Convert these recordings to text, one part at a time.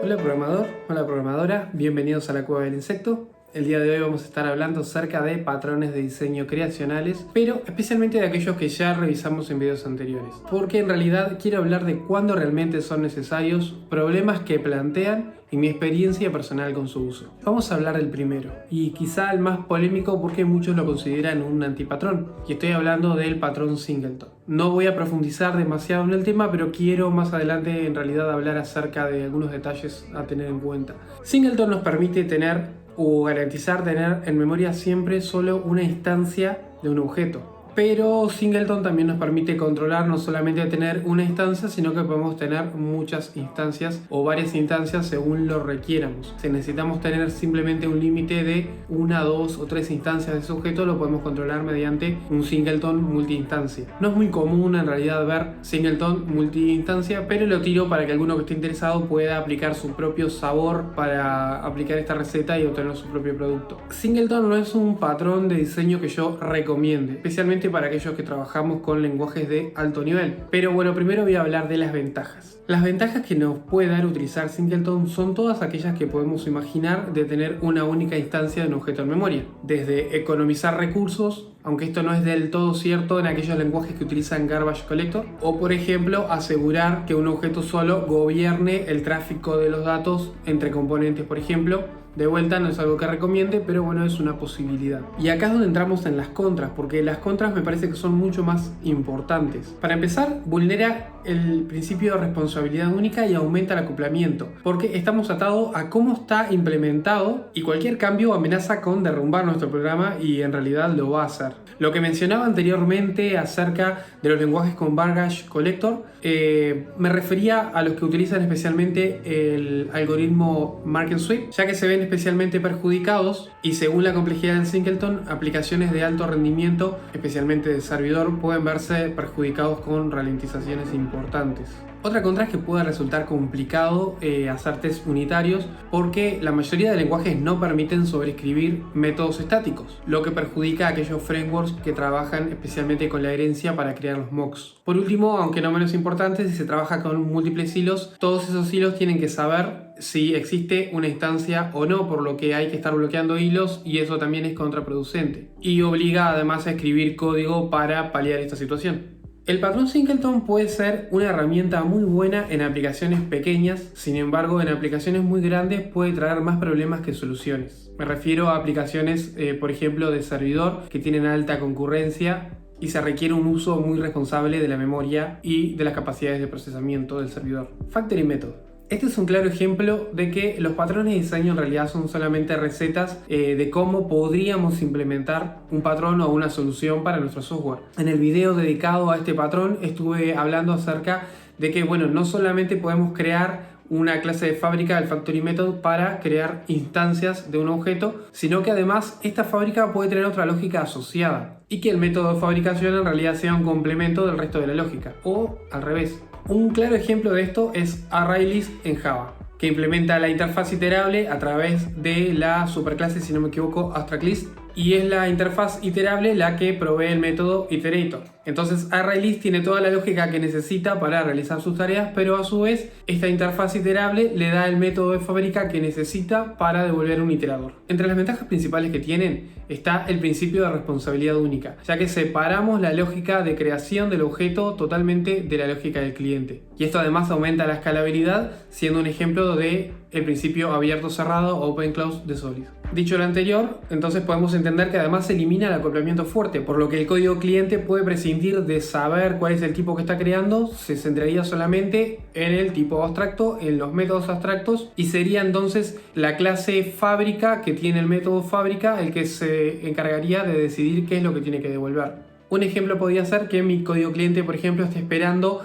Hola programador, hola programadora, bienvenidos a la Cueva del Insecto. El día de hoy vamos a estar hablando acerca de patrones de diseño creacionales, pero especialmente de aquellos que ya revisamos en videos anteriores, porque en realidad quiero hablar de cuándo realmente son necesarios, problemas que plantean y mi experiencia personal con su uso. Vamos a hablar del primero, y quizá el más polémico porque muchos lo consideran un antipatrón, y estoy hablando del patrón Singleton. No voy a profundizar demasiado en el tema, pero quiero más adelante en realidad hablar acerca de algunos detalles a tener en cuenta. Singleton nos permite tener o garantizar tener en memoria siempre solo una instancia de un objeto. Pero Singleton también nos permite controlar no solamente tener una instancia, sino que podemos tener muchas instancias o varias instancias según lo requieramos. Si necesitamos tener simplemente un límite de 1, 2 o 3 instancias de ese objeto, lo podemos controlar mediante un Singleton multi-instancia. No es muy común en realidad ver Singleton multi-instancia, pero lo tiro para que alguno que esté interesado pueda aplicar su propio sabor para aplicar esta receta y obtener su propio producto. Singleton no es un patrón de diseño que yo recomiende, especialmente para aquellos que trabajamos con lenguajes de alto nivel. Pero bueno, primero voy a hablar de las ventajas. Las ventajas que nos puede dar utilizar Singleton son todas aquellas que podemos imaginar de tener una única instancia de un objeto en memoria. Desde economizar recursos, aunque esto no es del todo cierto en aquellos lenguajes que utilizan Garbage Collector, o por ejemplo asegurar que un objeto solo gobierne el tráfico de los datos entre componentes, por ejemplo. De vuelta, no es algo que recomiende, pero bueno, es una posibilidad. Y acá es donde entramos en las contras, porque las contras me parece que son mucho más importantes. Para empezar, vulnera el principio de responsabilidad única y aumenta el acoplamiento, porque estamos atados a cómo está implementado y cualquier cambio amenaza con derrumbar nuestro programa y en realidad lo va a hacer. Lo que mencionaba anteriormente acerca de los lenguajes con Garbage Collector, me refería a los que utilizan especialmente el algoritmo Mark and Sweep, ya que se ven especialmente perjudicados y según la complejidad del Singleton, aplicaciones de alto rendimiento, especialmente de servidor, pueden verse perjudicados con ralentizaciones importantes. Otra contra es que puede resultar complicado hacer test unitarios porque la mayoría de lenguajes no permiten sobreescribir métodos estáticos, lo que perjudica a aquellos frameworks que trabajan especialmente con la herencia para crear los mocks. Por último, aunque no menos importante, si se trabaja con múltiples hilos, todos esos hilos tienen que saber si existe una instancia o no, por lo que hay que estar bloqueando hilos y eso también es contraproducente y obliga además a escribir código para paliar esta situación. El patrón Singleton puede ser una herramienta muy buena en aplicaciones pequeñas, sin embargo en aplicaciones muy grandes puede traer más problemas que soluciones. Me refiero a aplicaciones, por ejemplo, de servidor que tienen alta concurrencia y se requiere un uso muy responsable de la memoria y de las capacidades de procesamiento del servidor. Factory Method. Este es un claro ejemplo de que los patrones de diseño en realidad son solamente recetas de cómo podríamos implementar un patrón o una solución para nuestro software. En el video dedicado a este patrón estuve hablando acerca de que, bueno, no solamente podemos crear una clase de fábrica del Factory Method para crear instancias de un objeto, sino que además esta fábrica puede tener otra lógica asociada y que el método de fabricación en realidad sea un complemento del resto de la lógica, o al revés. Un claro ejemplo de esto es ArrayList en Java, que implementa la interfaz iterable a través de la superclase, si no me equivoco, AbstractList, y es la interfaz iterable la que provee el método iterator. Entonces ArrayList tiene toda la lógica que necesita para realizar sus tareas, pero a su vez esta interfaz iterable le da el método de fábrica que necesita para devolver un iterador. Entre las ventajas principales que tienen está el principio de responsabilidad única, ya que separamos la lógica de creación del objeto totalmente de la lógica del cliente. Y esto además aumenta la escalabilidad, siendo un ejemplo de el principio abierto-cerrado o open close de Solid. Dicho lo anterior, entonces podemos entender que además se elimina el acoplamiento fuerte, por lo que el código cliente puede prescindir de saber cuál es el tipo que está creando, se centraría solamente en el tipo abstracto, en los métodos abstractos, y sería entonces la clase fábrica que tiene el método fábrica el que se encargaría de decidir qué es lo que tiene que devolver. Un ejemplo podría ser que mi código cliente, por ejemplo, esté esperando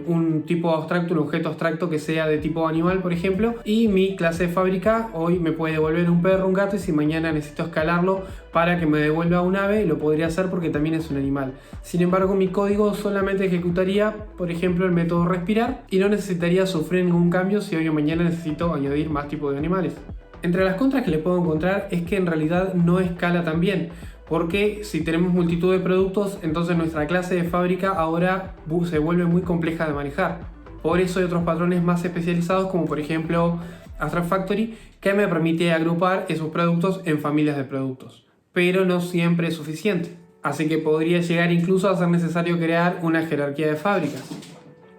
un tipo abstracto, un objeto abstracto que sea de tipo animal, por ejemplo, y mi clase de fábrica hoy me puede devolver un perro, un gato, y si mañana necesito escalarlo para que me devuelva un ave, lo podría hacer porque también es un animal. Sin embargo, mi código solamente ejecutaría, por ejemplo, el método respirar y no necesitaría sufrir ningún cambio si hoy o mañana necesito añadir más tipos de animales. Entre las contras que le puedo encontrar es que en realidad no escala tan bien, porque si tenemos multitud de productos, entonces nuestra clase de fábrica ahora se vuelve muy compleja de manejar. Por eso hay otros patrones más especializados, como por ejemplo Abstract Factory, que me permite agrupar esos productos en familias de productos. Pero no siempre es suficiente. Así que podría llegar incluso a ser necesario crear una jerarquía de fábricas.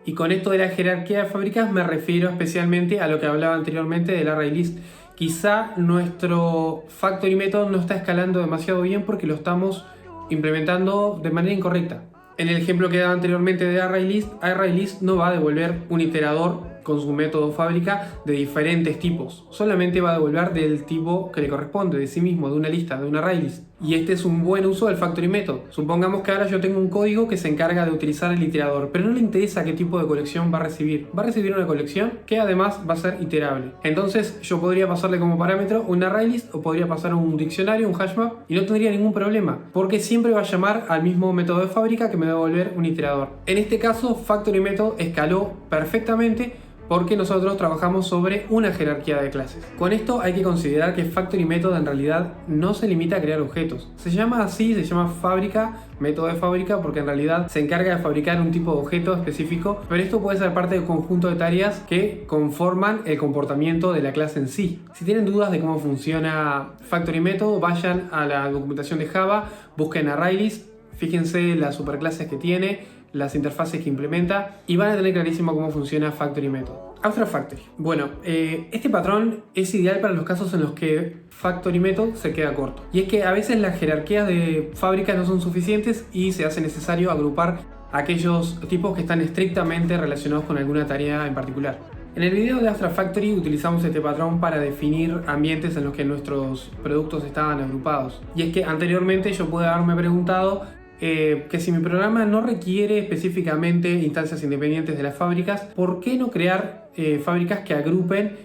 Y con esto de la jerarquía de fábricas me refiero especialmente a lo que hablaba anteriormente del ArrayList. Quizá nuestro Factory Method no está escalando demasiado bien porque lo estamos implementando de manera incorrecta. En el ejemplo que daba anteriormente de ArrayList no va a devolver un iterador con su método fábrica de diferentes tipos. Solamente va a devolver del tipo que le corresponde, de sí mismo, de una lista, de un ArrayList. Y este es un buen uso del Factory Method. Supongamos que ahora yo tengo un código que se encarga de utilizar el iterador, pero no le interesa qué tipo de colección va a recibir. Va a recibir una colección que además va a ser iterable. Entonces yo podría pasarle como parámetro un ArrayList o podría pasar un diccionario, un hashmap, y no tendría ningún problema, porque siempre va a llamar al mismo método de fábrica que me va a devolver un iterador. En este caso, Factory Method escaló perfectamente porque nosotros trabajamos sobre una jerarquía de clases. Con esto hay que considerar que Factory Method en realidad no se limita a crear objetos. Se llama así, se llama fábrica, método de fábrica, porque en realidad se encarga de fabricar un tipo de objeto específico, pero esto puede ser parte de un conjunto de tareas que conforman el comportamiento de la clase en sí. Si tienen dudas de cómo funciona Factory Method, vayan a la documentación de Java, busquen ArrayList, fíjense las superclases que tiene, las interfaces que implementa y van a tener clarísimo cómo funciona Factory Method. Abstract Factory. Bueno, este patrón es ideal para los casos en los que Factory Method se queda corto. Y es que a veces las jerarquías de fábricas no son suficientes y se hace necesario agrupar aquellos tipos que están estrictamente relacionados con alguna tarea en particular. En el video de Abstract Factory utilizamos este patrón para definir ambientes en los que nuestros productos estaban agrupados. Y es que anteriormente yo pude haberme preguntado que si mi programa no requiere específicamente instancias independientes de las fábricas, ¿por qué no crear fábricas que agrupen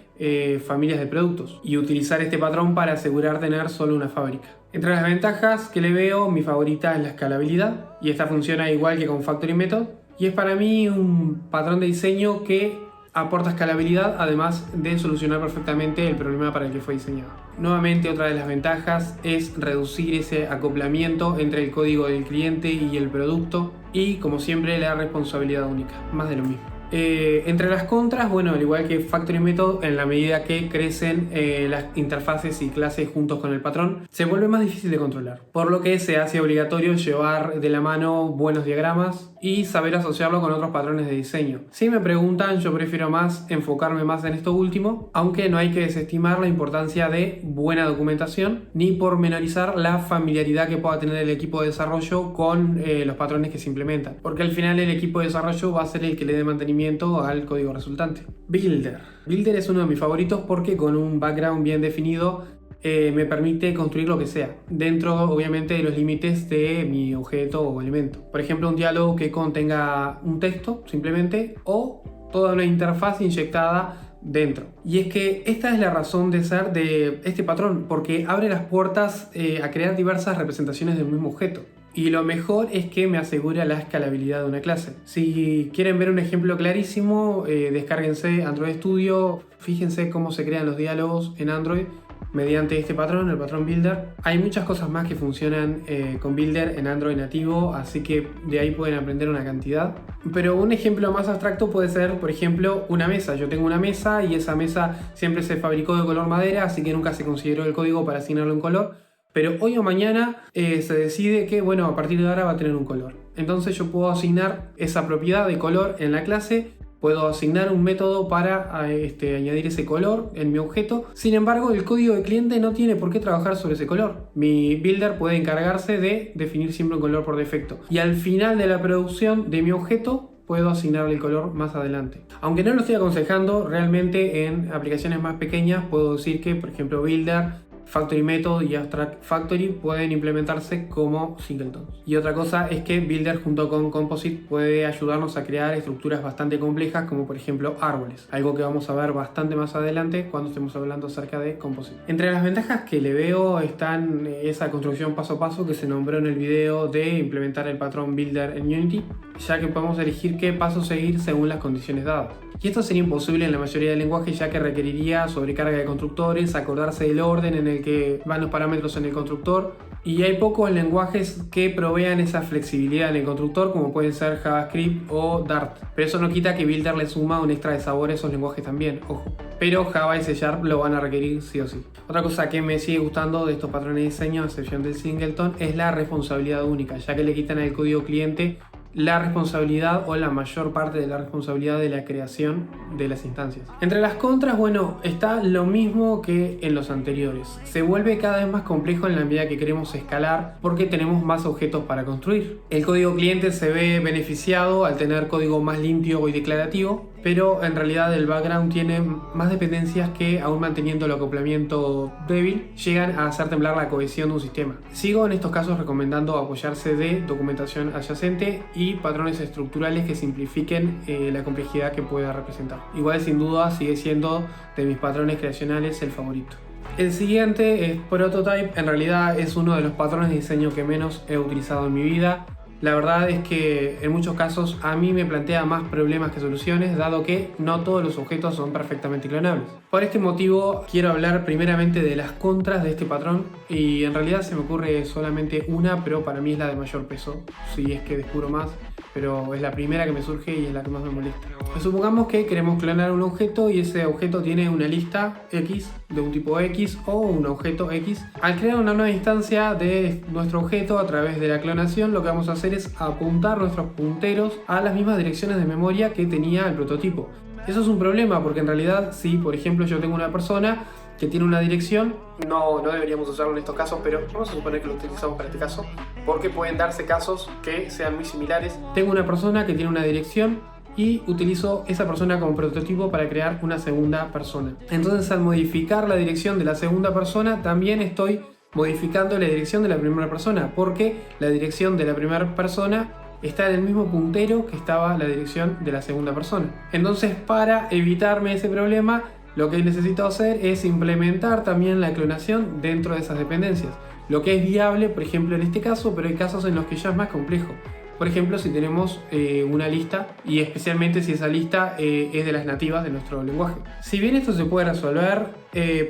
familias de productos y utilizar este patrón para asegurar tener solo una fábrica? Entre las ventajas que le veo, mi favorita es la escalabilidad, y esta funciona igual que con Factory Method, y es para mí un patrón de diseño que aporta escalabilidad, además de solucionar perfectamente el problema para el que fue diseñado. Nuevamente, otra de las ventajas es reducir ese acoplamiento entre el código del cliente y el producto, y como siempre la responsabilidad única, más de lo mismo. Entre las contras, bueno, al igual que Factory Method, en la medida que crecen las interfaces y clases juntos con el patrón, se vuelve más difícil de controlar, por lo que se hace obligatorio llevar de la mano buenos diagramas y saber asociarlo con otros patrones de diseño. Si me preguntan, yo prefiero enfocarme más en esto último, aunque no hay que desestimar la importancia de buena documentación ni pormenorizar la familiaridad que pueda tener el equipo de desarrollo con los patrones que se implementan, porque al final el equipo de desarrollo va a ser el que le dé mantenimiento al código resultante. Builder es uno de mis favoritos porque con un background bien definido me permite construir lo que sea, dentro obviamente de los límites de mi objeto o elemento. Por ejemplo, un diálogo que contenga un texto simplemente, o toda una interfaz inyectada dentro. Y es que esta es la razón de ser de este patrón, porque abre las puertas a crear diversas representaciones del mismo objeto. Y lo mejor es que me asegura la escalabilidad de una clase. Si quieren ver un ejemplo clarísimo, descárguense Android Studio, fíjense cómo se crean los diálogos en Android mediante este patrón, el patrón Builder. Hay muchas cosas más que funcionan con Builder en Android nativo, así que de ahí pueden aprender una cantidad. Pero un ejemplo más abstracto puede ser, por ejemplo, una mesa. Yo tengo una mesa y esa mesa siempre se fabricó de color madera, así que nunca se consideró el código para asignarle un color. Pero hoy o mañana se decide que, bueno, a partir de ahora va a tener un color. Entonces yo puedo asignar esa propiedad de color en la clase, puedo asignar un método para añadir ese color en mi objeto. Sin embargo, el código de cliente no tiene por qué trabajar sobre ese color. Mi builder puede encargarse de definir siempre un color por defecto. Y al final de la producción de mi objeto, puedo asignarle el color más adelante. Aunque no lo estoy aconsejando, realmente en aplicaciones más pequeñas puedo decir que, por ejemplo, Builder, Factory Method y Abstract Factory pueden implementarse como singletons. Y otra cosa es que Builder junto con Composite puede ayudarnos a crear estructuras bastante complejas, como por ejemplo árboles, algo que vamos a ver bastante más adelante cuando estemos hablando acerca de Composite. Entre las ventajas que le veo están esa construcción paso a paso que se nombró en el video de implementar el patrón Builder en Unity, ya que podemos elegir qué paso seguir según las condiciones dadas. Y esto sería imposible en la mayoría de lenguajes, ya que requeriría sobrecarga de constructores, acordarse del orden en el que van los parámetros en el constructor, Y hay pocos lenguajes que provean esa flexibilidad en el constructor, como pueden ser JavaScript o Dart. Pero eso no quita que Builder le suma un extra de sabor a esos lenguajes también, ojo. Pero Java y C# lo van a requerir sí o sí. Otra cosa que me sigue gustando de estos patrones de diseño, a excepción del singleton, es la responsabilidad única, ya que le quitan al código cliente la responsabilidad o la mayor parte de la responsabilidad de la creación de las instancias. Entre las contras, bueno, está lo mismo que en los anteriores. Se vuelve cada vez más complejo en la medida que queremos escalar porque tenemos más objetos para construir. El código cliente se ve beneficiado al tener código más limpio y declarativo, pero en realidad el background tiene más dependencias que, aún manteniendo el acoplamiento débil, llegan a hacer temblar la cohesión de un sistema. Sigo en estos casos recomendando apoyarse de documentación adyacente y patrones estructurales que simplifiquen la complejidad que pueda representar. Igual, sin duda, sigue siendo de mis patrones creacionales el favorito. El siguiente es Prototype. En realidad es uno de los patrones de diseño que menos he utilizado en mi vida. La verdad es que en muchos casos a mí me plantea más problemas que soluciones, dado que no todos los objetos son perfectamente clonables. Por este motivo quiero hablar primeramente de las contras de este patrón, y en realidad se me ocurre solamente una, pero para mí es la de mayor peso, si es que descubro más, pero es la primera que me surge y es la que más me molesta. Supongamos que queremos clonar un objeto y ese objeto tiene una lista X de un tipo X o un objeto X. Al crear una nueva instancia de nuestro objeto a través de la clonación, lo que vamos a hacer es apuntar nuestros punteros a las mismas direcciones de memoria que tenía el prototipo. Eso es un problema porque en realidad, si por ejemplo yo tengo una persona que tiene una dirección, no deberíamos usarlo en estos casos, pero vamos a suponer que lo utilizamos para este caso porque pueden darse casos que sean muy similares. Tengo una persona que tiene una dirección y utilizo esa persona como prototipo para crear una segunda persona. Entonces, al modificar la dirección de la segunda persona, también estoy modificando la dirección de la primera persona, porque la dirección de la primera persona está en el mismo puntero que estaba la dirección de la segunda persona. Entonces, para evitarme ese problema, lo que necesito hacer es implementar también la clonación dentro de esas dependencias. Lo que es viable, por ejemplo, en este caso, pero hay casos en los que ya es más complejo. Por ejemplo, si tenemos una lista, y especialmente si esa lista es de las nativas de nuestro lenguaje. Si bien esto se puede resolver,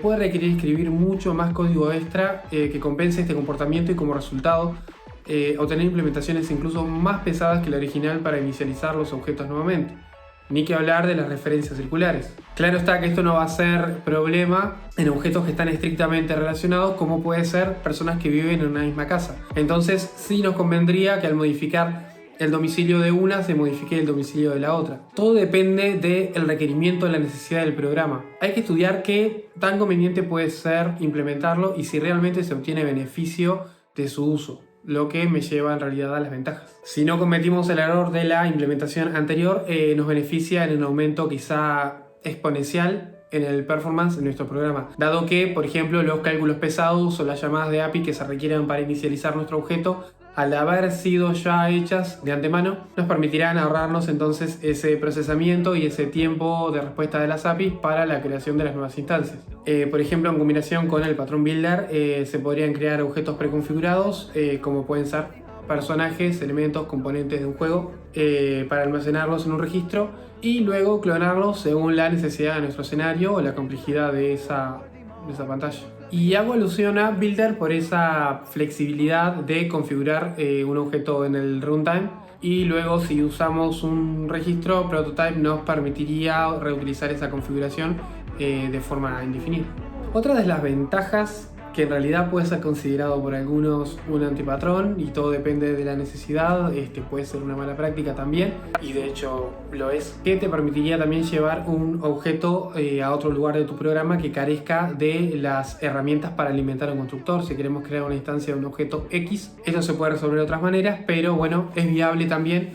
puede requerir escribir mucho más código extra que compense este comportamiento, y como resultado obtener implementaciones incluso más pesadas que la original para inicializar los objetos nuevamente. Ni que hablar de las referencias circulares. Claro está que esto no va a ser problema en objetos que están estrictamente relacionados, como puede ser personas que viven en una misma casa. Entonces sí nos convendría que al modificar el domicilio de una se modifique el domicilio de la otra. Todo depende del requerimiento, de la necesidad del programa. Hay que estudiar qué tan conveniente puede ser implementarlo y si realmente se obtiene beneficio de su uso, lo que me lleva en realidad a las ventajas. Si no cometimos el error de la implementación anterior, nos beneficia en un aumento quizá exponencial en el performance de nuestro programa, dado que, por ejemplo, los cálculos pesados o las llamadas de API que se requieren para inicializar nuestro objeto, al haber sido ya hechas de antemano, nos permitirán ahorrarnos entonces ese procesamiento y ese tiempo de respuesta de las APIs para la creación de las nuevas instancias. Por ejemplo, en combinación con el patrón Builder, se podrían crear objetos preconfigurados, como pueden ser personajes, elementos, componentes de un juego, para almacenarlos en un registro y luego clonarlos según la necesidad de nuestro escenario o la complejidad de esa pantalla. Y hago alusión a Builder por esa flexibilidad de configurar un objeto en el runtime, y luego si usamos un registro, Prototype nos permitiría reutilizar esa configuración de forma indefinida. Otra de las ventajas, que en realidad puede ser considerado por algunos un antipatrón y todo depende de la necesidad, puede ser una mala práctica también, y de hecho lo es, que te permitiría también llevar un objeto a otro lugar de tu programa que carezca de las herramientas para alimentar un constructor. Si queremos crear una instancia de un objeto X, esto se puede resolver de otras maneras, pero bueno, es viable también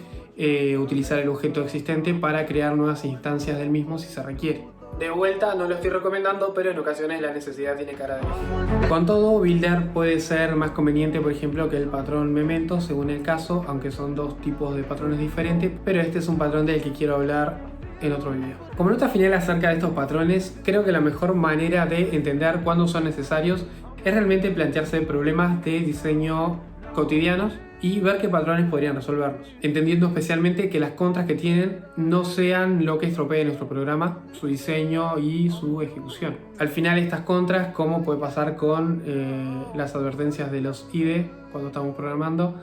utilizar el objeto existente para crear nuevas instancias del mismo si se requiere. De vuelta, no lo estoy recomendando, pero en ocasiones la necesidad tiene cara de elegir. Con todo, Builder puede ser más conveniente, por ejemplo, que el patrón Memento, según el caso, aunque son dos tipos de patrones diferentes, pero este es un patrón del que quiero hablar en otro video. Como nota final acerca de estos patrones, creo que la mejor manera de entender cuándo son necesarios es realmente plantearse problemas de diseño cotidianos y ver qué patrones podrían resolverlos, entendiendo especialmente que las contras que tienen no sean lo que estropee nuestro programa, su diseño y su ejecución. Al final estas contras, como puede pasar con las advertencias de los IDE cuando estamos programando,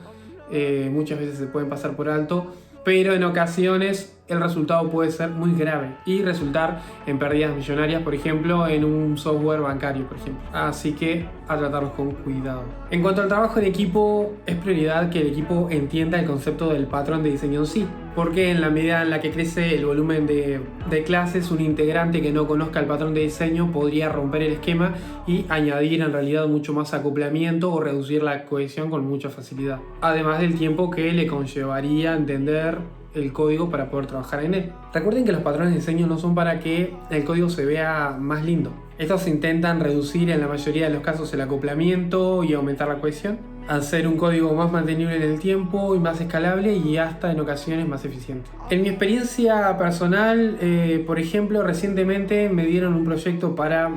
muchas veces se pueden pasar por alto, pero en ocasiones el resultado puede ser muy grave y resultar en pérdidas millonarias, por ejemplo, en un software bancario, por ejemplo. Así que a tratarlos con cuidado. En cuanto al trabajo en equipo, es prioridad que el equipo entienda el concepto del patrón de diseño en sí, porque en la medida en la que crece el volumen de clases, un integrante que no conozca el patrón de diseño podría romper el esquema y añadir en realidad mucho más acoplamiento o reducir la cohesión con mucha facilidad, además del tiempo que le conllevaría entender el código para poder trabajar en él. Recuerden que los patrones de diseño no son para que el código se vea más lindo. Estos intentan reducir en la mayoría de los casos el acoplamiento y aumentar la cohesión, hacer un código más mantenible en el tiempo y más escalable y hasta en ocasiones más eficiente. En mi experiencia personal, por ejemplo, recientemente me dieron un proyecto para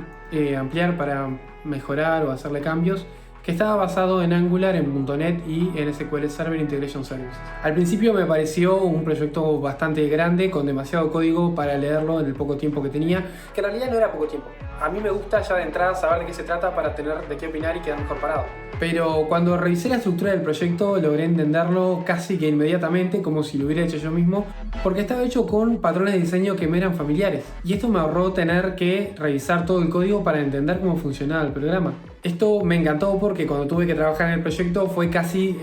ampliar, para mejorar o hacerle cambios, que estaba basado en Angular, en .NET y en SQL Server Integration Services. Al principio me pareció un proyecto bastante grande, con demasiado código para leerlo en el poco tiempo que tenía, que en realidad no era poco tiempo. A mí me gusta ya de entrada saber de qué se trata para tener de qué opinar y quedar mejor parado. Pero cuando revisé la estructura del proyecto logré entenderlo casi que inmediatamente, como si lo hubiera hecho yo mismo, porque estaba hecho con patrones de diseño que me eran familiares. Y esto me ahorró tener que revisar todo el código para entender cómo funcionaba el programa. Esto me encantó porque cuando tuve que trabajar en el proyecto fue casi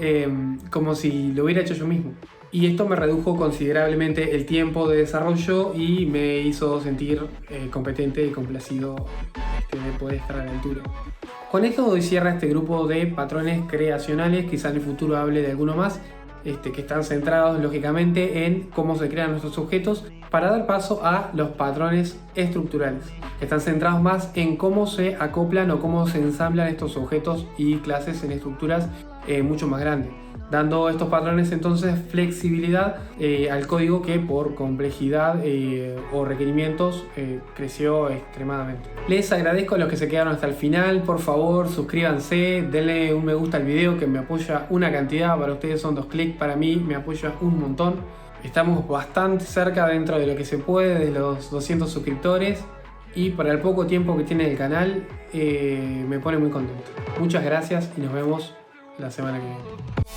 como si lo hubiera hecho yo mismo. Y esto me redujo considerablemente el tiempo de desarrollo y me hizo sentir competente y complacido de poder estar a la altura. Con esto doy cierre a este grupo de patrones creacionales. Quizá en el futuro hable de alguno más, que están centrados lógicamente en cómo se crean nuestros objetos, para dar paso a los patrones estructurales, que están centrados más en cómo se acoplan o cómo se ensamblan estos objetos y clases en estructuras mucho más grandes, dando estos patrones entonces flexibilidad al código que por complejidad o requerimientos creció extremadamente. Les agradezco a los que se quedaron hasta el final. Por favor, suscríbanse, denle un me gusta al video que me apoya una cantidad. Para ustedes son 2 clics, para mí me apoya un montón. Estamos bastante cerca dentro de lo que se puede de los 200 suscriptores y para el poco tiempo que tiene el canal me pone muy contento. Muchas gracias y nos vemos la semana que viene.